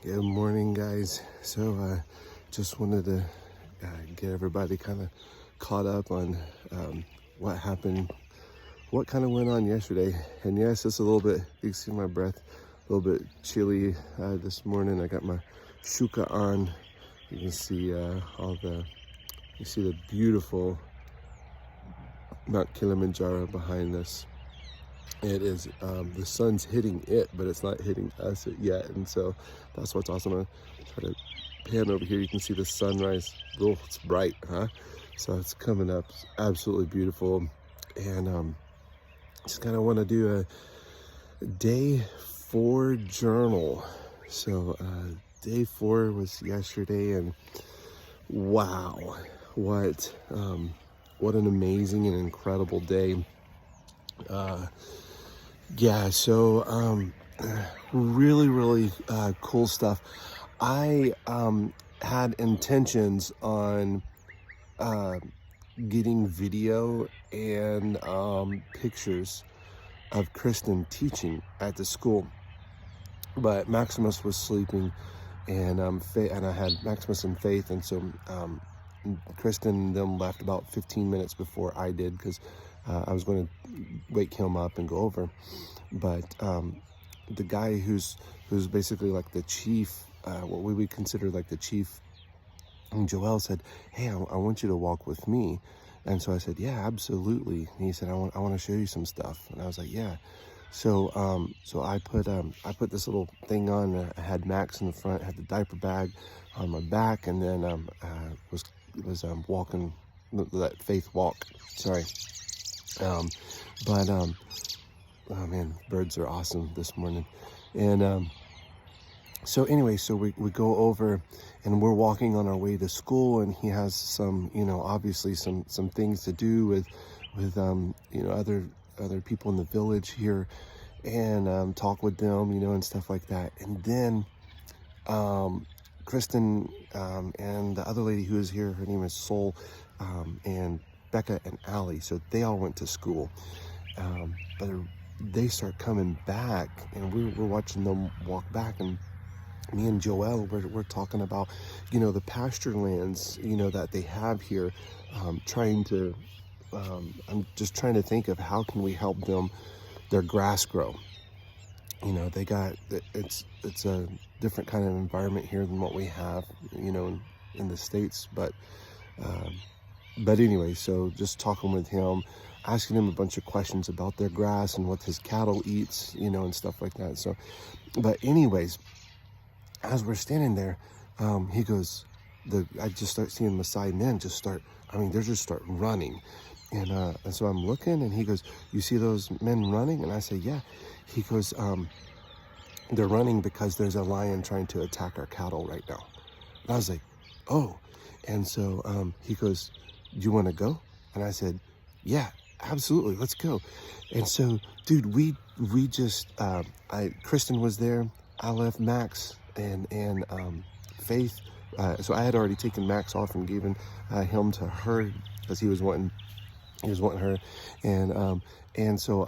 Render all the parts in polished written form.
Good morning, guys. Just wanted to get everybody kind of caught up on what happened, what kind of went on yesterday. And yes, it's a little bit, you can see my breath, a little bit chilly this morning. I got my shuka on. You can see you see the beautiful Mount Kilimanjaro behind us. It is the sun's hitting it, but it's not hitting us yet, and so that's what's awesome. I'm gonna try to pan over here. You can see the sunrise. Oh, it's bright, huh? So it's coming up. It's absolutely beautiful, and just kind of want to do a day 4 journal. Day 4 was yesterday, and wow, what an amazing and incredible day. Really cool stuff. I had intentions on getting video and pictures of Kristen teaching at the school, but Maximus was sleeping, and I had Maximus and Faith, and so Kristen and them left about 15 minutes before I did, because I was going to wake him up and go over. But the guy who's basically like the chief, what we would consider like the chief, and Joel said, "Hey, I want you to walk with me." And so I said, "Yeah, absolutely." And he said, "I want to show you some stuff." And I was like, "Yeah." So I put this little thing on. I had Max in the front, had the diaper bag on my back, and then was walking, that Faith walk. Sorry. Oh man, birds are awesome this morning. And so anyway, so we go over, and we're walking on our way to school, and he has some, obviously some things to do with other people in the village here, and talk with them, and stuff like that. And then Kristen and the other lady who is here, her name is Sol, and Becca and Allie, so they all went to school. But they start coming back, and we're watching them walk back, and me and Joel, we're talking about, the pasture lands, that they have here, I'm just trying to think of how can we help them, their grass grow. It's a different kind of environment here than what we have, in the States, but anyway, so just talking with him, asking him a bunch of questions about their grass and what his cattle eats, and stuff like that. So, but anyways, as we're standing there, he goes, I just start seeing Maasai men they just start running. And so I'm looking, and he goes, "You see those men running?" And I say, "Yeah." He goes, "They're running because there's a lion trying to attack our cattle right now." And I was like, "Oh." And so he goes, "Do you want to go?" And I said, "Yeah, absolutely, let's go." And so, dude, we just, Kristen was there, I left Max and Faith. So I had already taken Max off and given him to her, because he was wanting her, and so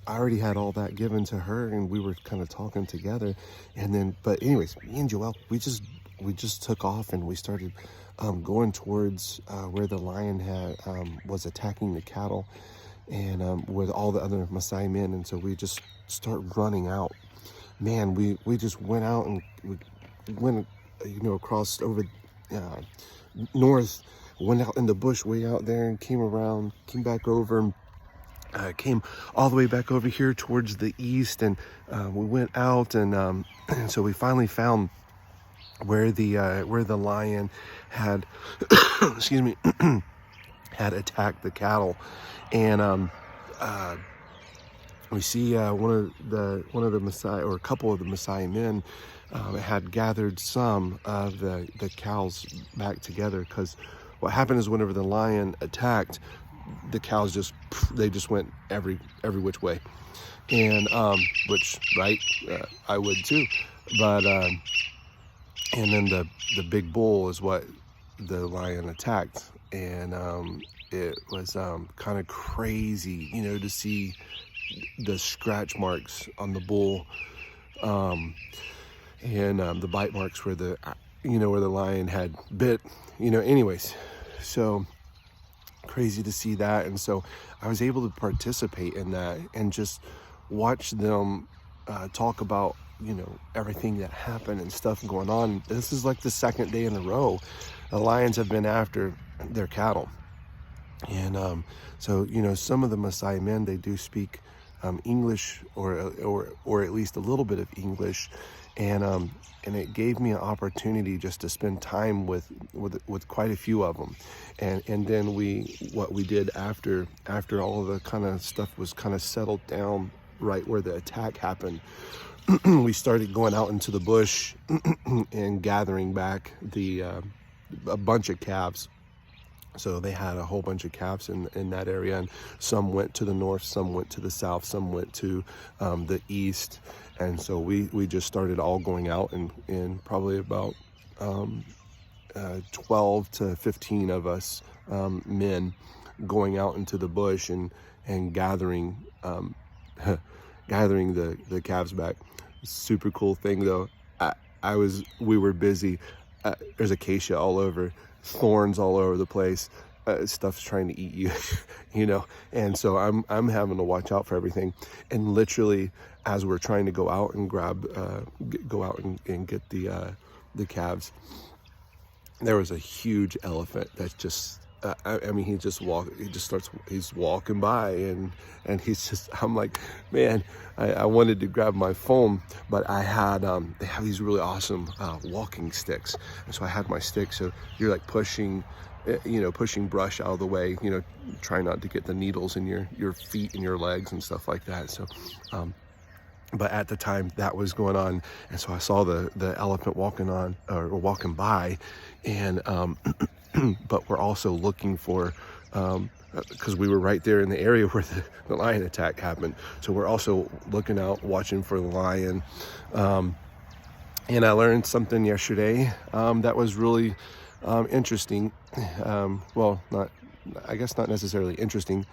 I already had all that given to her, and we were kind of talking together. And then, but anyways, me and Joel, we just took off, and we started going towards where the lion was attacking the cattle, and with all the other Maasai men. And so we just start running out. Man, we just went out, and we went across over north, went out in the bush way out there, and came back over, and came all the way back over here towards the east, and we went out, and so we finally found where the lion had excuse me had attacked the cattle. And we see one of the Maasai, or a couple of the Maasai men, had gathered some of the cows back together, because what happened is, whenever the lion attacked, the cows just went every which way, and which, right, I would too. But and then the big bull is what the lion attacked, and it was kind of crazy, to see the scratch marks on the bull. and the bite marks where the where the lion had bit, anyways. So crazy to see that. And so I was able to participate in that and just watch them talk about everything that happened and stuff going on. This is like the second day in a row the lions have been after their cattle. And so some of the Maasai men, they do speak English, or at least a little bit of English, and it gave me an opportunity just to spend time with quite a few of them. And then what we did after all of the kind of stuff was kind of settled down, right where the attack happened, we started going out into the bush and gathering back a bunch of calves. So they had a whole bunch of calves in that area, and some went to the north, some went to the south, some went to the east. And so we just started all going out, and probably about 12 to 15 of us men going out into the bush and gathering gathering the calves back. Super cool thing though. We were busy. There's acacia all over, thorns all over the place. Stuff's trying to eat you, and so I'm having to watch out for everything. And literally, as we're trying to go out and go out and get the calves, there was a huge elephant that's just he's walking by, and I'm like, man, I wanted to grab my phone, but I had they have these really awesome walking sticks, and so I had my stick. So you're like pushing brush out of the way, try not to get the needles in your feet and your legs and stuff like that. So but at the time that was going on, and so I saw the elephant walking by, and but we're also looking for, because we were right there in the area where the lion attack happened. So we're also looking out, watching for the lion. And I learned something yesterday that was really interesting. Well, I guess not necessarily interesting.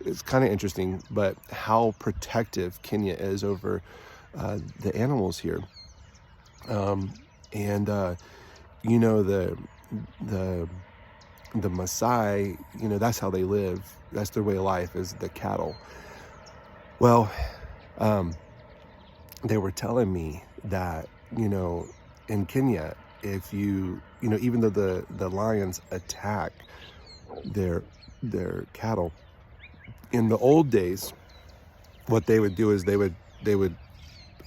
It's kind of interesting, but how protective Kenya is over the animals here. The Maasai, that's how they live. That's their way of life, is the cattle. Well, they were telling me that, in Kenya, if even though the lions attack their cattle, in the old days, what they would do is they would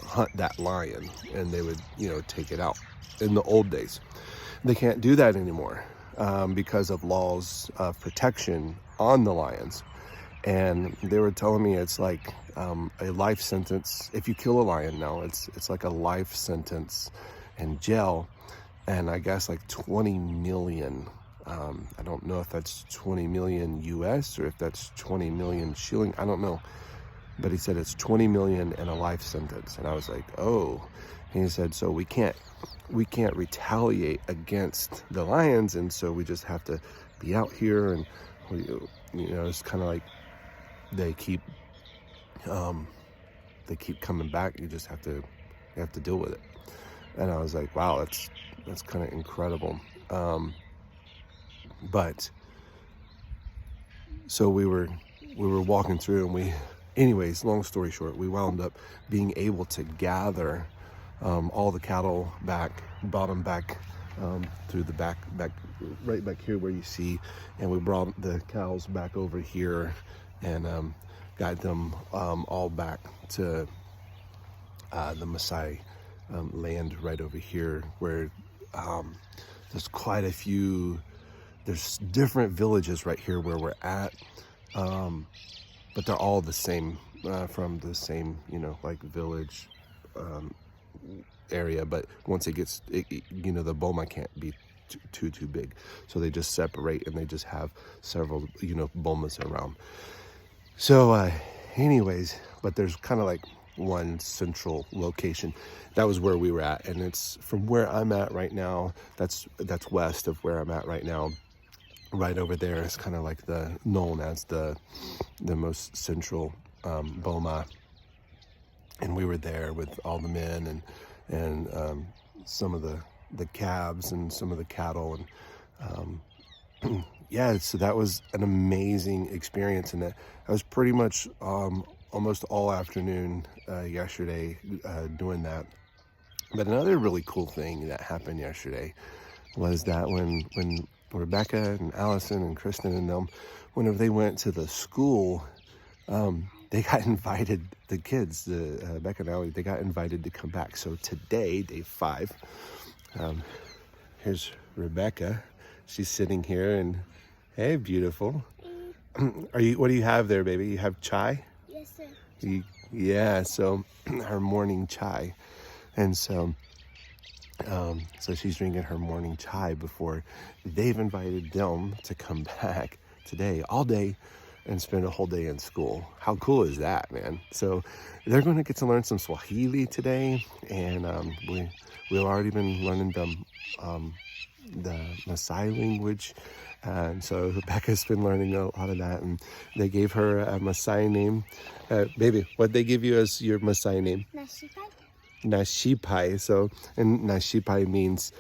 hunt that lion, and they would, take it out. In the old days, they can't do that anymore. Because of laws of protection on the lions. And they were telling me it's like a life sentence. If you kill a lion now, it's like a life sentence in jail, and I guess like 20 million. I don't know if that's 20 million US or if that's 20 million shilling. I don't know. But he said it's 20 million and a life sentence. And I was like, oh. And he said, so we can't retaliate against the lions, and so we just have to be out here, and it's kind of like they keep coming back. You have to deal with it. And I was like, wow, that's kind of incredible. But so we were walking through, and anyways, long story short, we wound up being able to gather all the cattle back, brought them back through the back, right back here where you see, and we brought the cows back over here, and got them all back to the Maasai land right over here, where there's quite a few. There's different villages right here where we're at, but they're all the same, from the same like village area. But once it gets the boma can't be too big, so they just separate, and they just have several bomas around. So anyways, but there's kind of like one central location. That was where we were at, and it's from where I'm at right now. That's west of where I'm at right now. Right over there is kind of like known as the most central boma. And we were there with all the men, and some of the calves and some of the cattle. And yeah, so that was an amazing experience. And I was pretty much almost all afternoon yesterday doing that. But another really cool thing that happened yesterday was that when Rebecca and Allison and Kristen and them, whenever they went to the school, they got invited, the kids, Becca and Allie, they got invited to come back. So today, day 5, here's Rebecca. She's sitting here, and hey, beautiful. What do you have there, baby? You have chai? Yes, sir. Yeah, so her morning chai. And so she's drinking her morning chai before they've invited them to come back today, all day, and spend a whole day in school. How cool is that, man? So they're going to get to learn some Swahili today, and we've already been learning the Maasai language. And so Rebecca's been learning a lot of that, and they gave her a Maasai name. Baby, what'd they give you as your Maasai name? Nashipai. Nashipai. So, and Nashipai means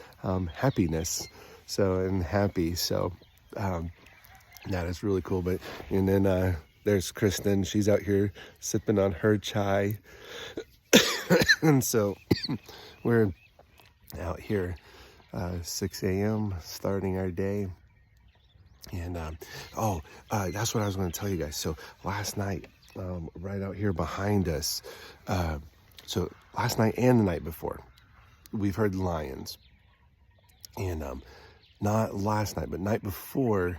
happiness. So, and happy. So, that is really cool. But, and then there's Kristen. She's out here sipping on her chai. And so we're out here 6 a.m. starting our day. And that's what I was going to tell you guys. So last night, right out here behind us, so last night and the night before, we've heard lions. And not last night, but night before,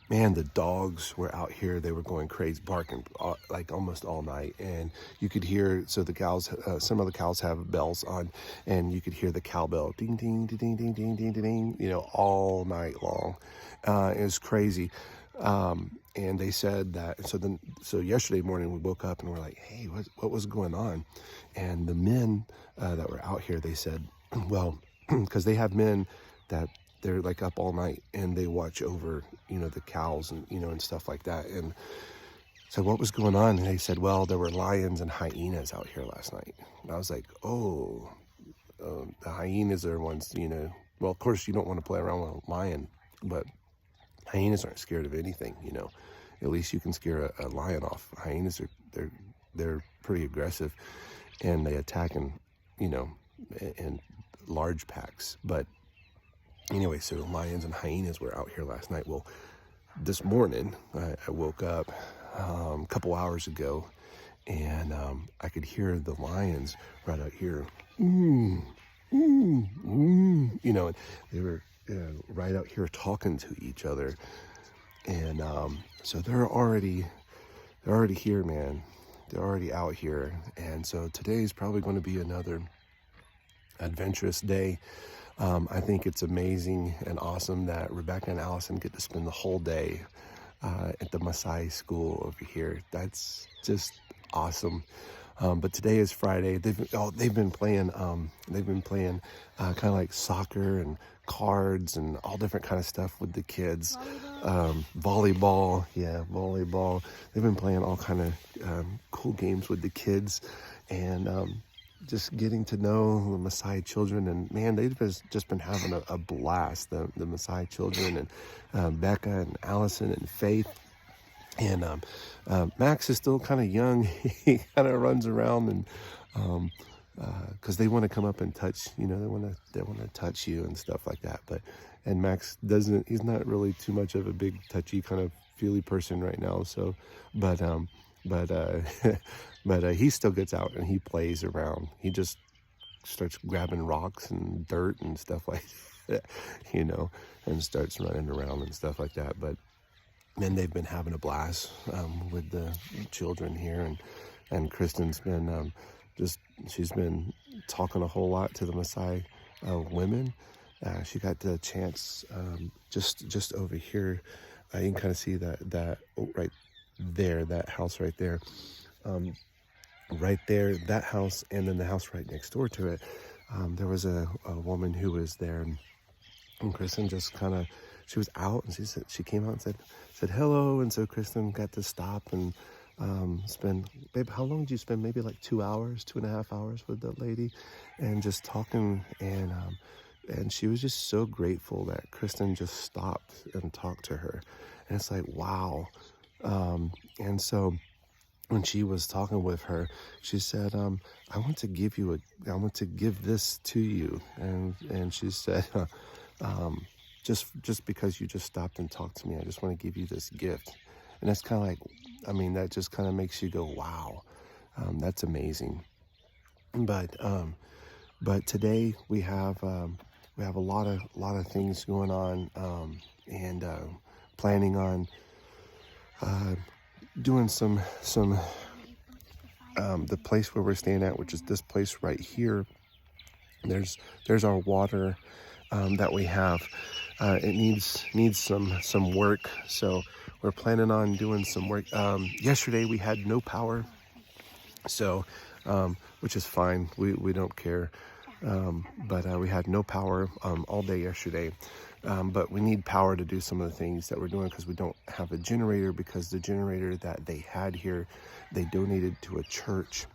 man, the dogs were out here. They were going crazy, barking like almost all night. And you could hear, so the cows, some of the cows have bells on, and you could hear the cowbell, ding, ding, ding, ding, ding, ding, ding, ding, you know, all night long. It was crazy. And they said that, so yesterday morning we woke up and we're like, hey, what was going on? And the men that were out here, they said, well, because they have men that they're like up all night and they watch over, you know, the cows and, you know, and stuff like that. And so what was going on? And they said, well, there were lions and hyenas out here last night. And I was like, the hyenas are ones, you know, well, of course you don't want to play around with a lion, but hyenas aren't scared of anything, you know. At least you can scare a lion off. Hyenas they're pretty aggressive, and they attack in, you know, in large packs. But anyway, so lions and hyenas were out here last night. Well, this morning I woke up a couple hours ago, and I could hear the lions right out here, you know, and they were right out here talking to each other. And so they're already here, man. They're already out here. And so today's probably going to be another adventurous day. I think it's amazing and awesome that Rebecca and Allison get to spend the whole day at the Maasai school over here. That's just awesome. But today is Friday. They've been playing kind of like soccer and cards and all different kind of stuff with the kids. Volleyball. They've been playing all kind of cool games with the kids, and just getting to know the Maasai children. And man, they've just been having a blast, the Maasai children, and Becca and Allison and Faith. And Max is still kind of young. He kind of runs around, and because they want to come up and touch, you know, they want to touch you and stuff like that. And Max he's not really too much of a big touchy kind of feely person right now. So, but he still gets out and he plays around. He just starts grabbing rocks and dirt and stuff like that, you know, and starts running around and stuff like that. But then they've been having a blast with the children here, and Kristen's been she's been talking a whole lot to the Maasai women. She got the chance just over here. You can kind of see that right there, that house right there, right there, that house, and then the house right next door to it. There was a woman who was there, and Kristen just kind of, she was out, and she came out and said hello. And so Kristen got to stop and spend, babe, how long did you spend? Maybe like 2 hours, 2.5 hours with that lady, and just talking. And she was just so grateful that Kristen just stopped and talked to her. And it's like, wow. And so when she was talking with her, she said, I want to give this to you. And she said, just because you just stopped and talked to me, I just want to give you this gift. And that's kind of like, I mean, that just kind of makes you go, wow, that's amazing. But today we have a lot of things going on, and planning on doing some the place where we're staying at, which is this place right here. There's our water that we have. It needs some work, so we're planning on doing some work. Yesterday we had no power, so which is fine. We don't care. But we had no power all day yesterday. But we need power to do some of the things that we're doing, because we don't have a generator, because the generator that they had here, they donated to a church.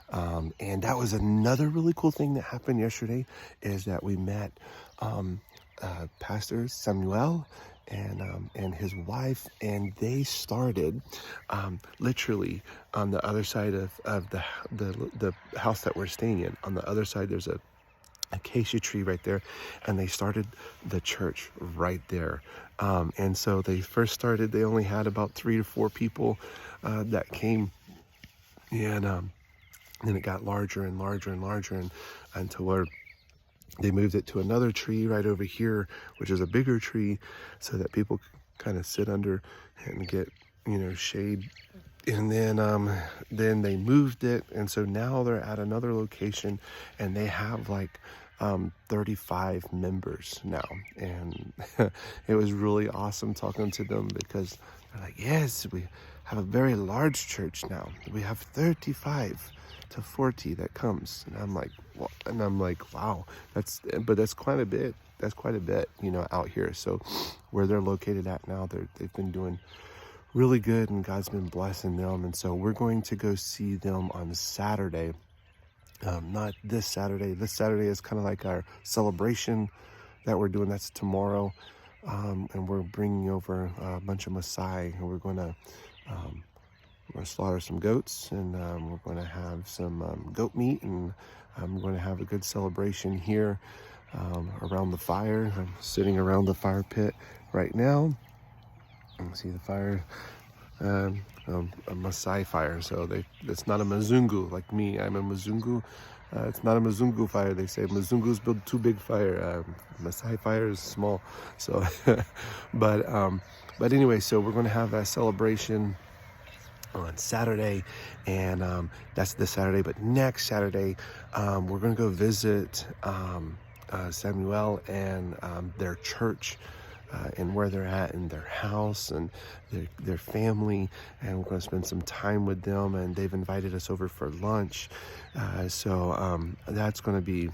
And that was another really cool thing that happened yesterday, is that we met Pastor Samuel and his wife, and they started literally on the other side of the house that we're staying in. On the other side, there's a acacia tree right there, and they started the church right there. And so they first started, they only had about 3 to 4 people that came, and then it got larger and larger and larger, and until where they moved it to another tree right over here, which is a bigger tree, so that people kind of sit under and get, shade. And then they moved it, and so now they're at another location, and they have like 35 members now. And it was really awesome talking to them, because they're like, yes, we have a very large church now. We have 35 to 40 that comes. And I'm like, wow, that's quite a bit. That's quite a bit, out here. So where they're located at now, they've been doing really good, and God's been blessing them. And so we're going to go see them on Saturday. Not this Saturday. This Saturday is kind of like our celebration that we're doing. That's tomorrow. And we're bringing over a bunch of Maasai, and we're going to slaughter some goats, and we're going to have some goat meat, and I'm going to have a good celebration here around the fire. I'm sitting around the fire pit right now. You can see the fire, a Maasai fire. So it's not a Mzungu like me. I'm a Mzungu. It's not a Mzungu fire. They say Mzungus build too big fire. Maasai fire is small. So, but anyway, so we're going to have that celebration on Saturday, and that's this Saturday. But next Saturday, we're going to go visit Samuel and their church, and where they're at in their house, and their family, and we're going to spend some time with them. And they've invited us over for lunch, so that's going to be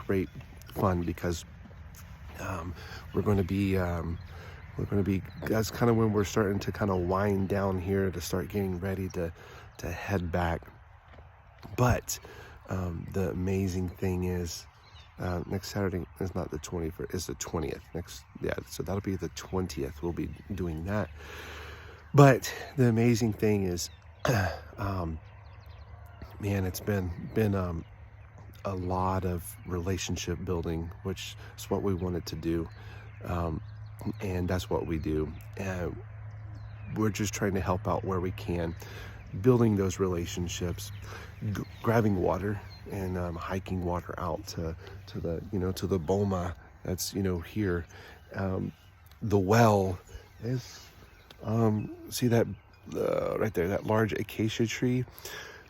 great fun, because we're going to be that's kind of when we're starting to kind of wind down here to start getting ready to head back. But the amazing thing is, next Saturday is not the 21st, it's the 20th. So that'll be the 20th. We'll be doing that. But the amazing thing is, man, it's been a lot of relationship building, which is what we wanted to do. And that's what we do. We're just trying to help out where we can, building those relationships, grabbing water, and hiking water out to the boma that's here. The well is see that right there, that large acacia tree.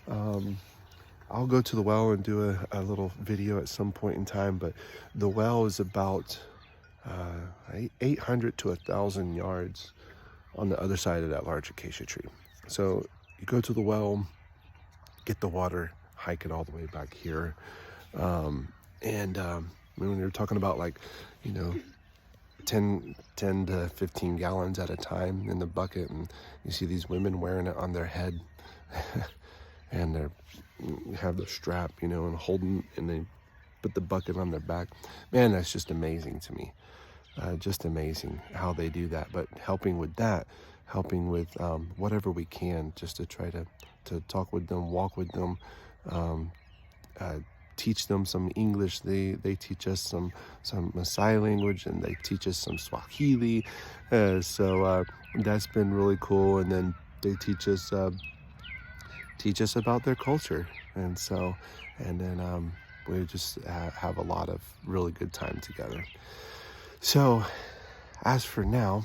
I'll go to the well and do a little video at some point in time, but the well is about 800 to 1,000 yards on the other side of that large acacia tree. So you go to the well, get the water, hike it all the way back here. When you're talking about, like, 10 to 15 gallons at a time in the bucket, and you see these women wearing it on their head and they have the strap, you know, and holding, and they put the bucket on their back. Man, that's just amazing to me. Just amazing how they do that. But helping with that, helping with whatever we can, just to try to talk with them, walk with them, teach them some English. They teach us some Maasai language, and they teach us some Swahili. So that's been really cool. And then they teach us about their culture. And so, and then we just have a lot of really good time together. So as for now,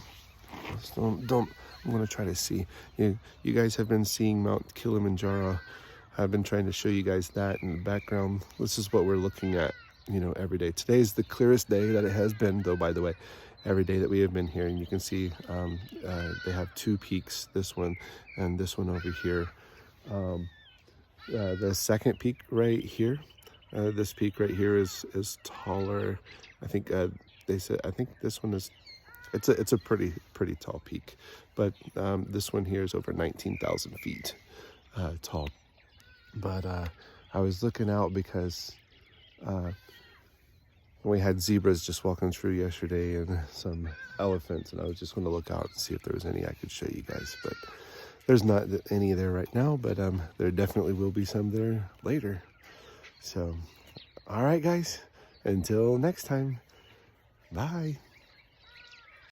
I'm going to try to see. You guys have been seeing Mount Kilimanjaro. I've been trying to show you guys that in the background. This is what we're looking at, you know, every day. Today is the clearest day that it has been, though, by the way, every day that we have been here. And you can see they have two peaks, this one and this one over here. The second peak right here, this peak right here is taller. I think they said, I think this one is, it's a pretty tall peak, but this one here is over 19,000 feet tall. But I was looking out because we had zebras just walking through yesterday and some elephants, and I was just going to look out and see if there was any I could show you guys. But there's not any there right now, but there definitely will be some there later. So, all right, guys, until next time, bye.